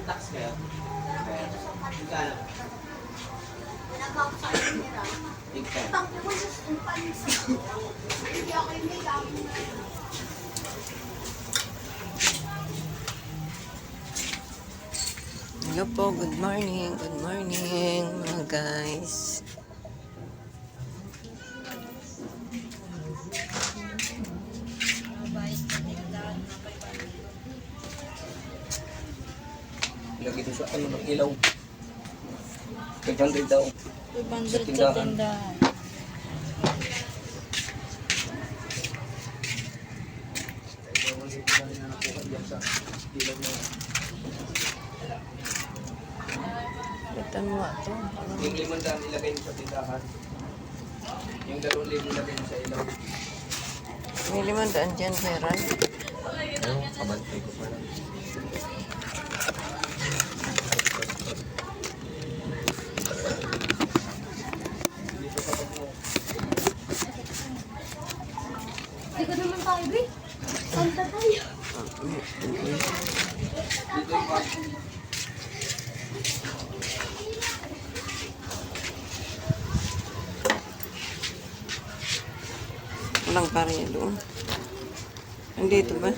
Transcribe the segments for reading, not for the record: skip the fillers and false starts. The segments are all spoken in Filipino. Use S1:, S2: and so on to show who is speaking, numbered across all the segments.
S1: tax kayo? Magkano? Tigtan.
S2: Hello po, good morning mga guys.
S1: Lagi ito sa ano ng ilaw. 500 daw.
S3: 500 sa tindahan.
S2: Itan mo ito.
S1: Yung 500 ilagay mo sa tindahan. Yung 2,000 ilagay mo sa ilaw.
S2: May 500 dyan, Ferran.
S1: Ano? Kabantay ko pa lang.
S3: Hindi ko naman tayo, Bi. Santa tayo.
S1: Dito yung bag.
S2: Walang pariya doon. Nandito ba?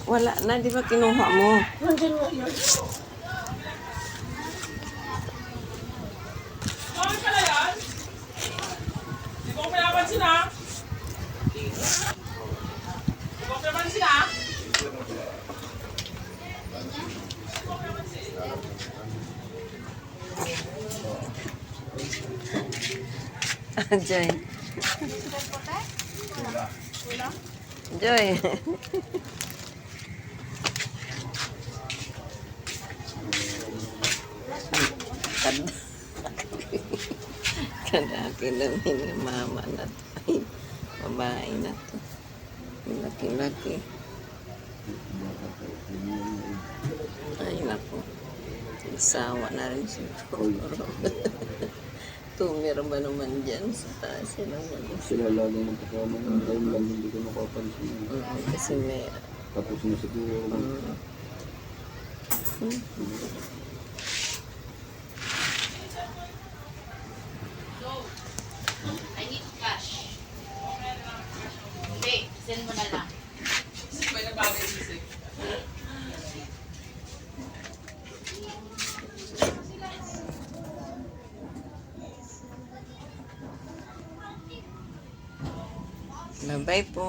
S2: Wala na, di ba kinuha mo?
S3: Nandun nga yun.
S4: Bakit pala yan? Hindi ko pinapansin ha? Hindi ko pinapansin ha?
S2: Joy. Joy. Kadaki lang yung mama na to. Ay, babae na to. Laki-laki. Ay, naku. Isawa na rin siguro. Tumira ba naman dyan sa taas silang wala.
S5: Sila lalo ng kasama ng time lang, hindi ko makapansin.
S2: Kasi may...
S5: Tapos na siguro.
S6: I need cash. Okay, send mo na lang.
S4: May nabagay sisig.
S2: Bye-bye po.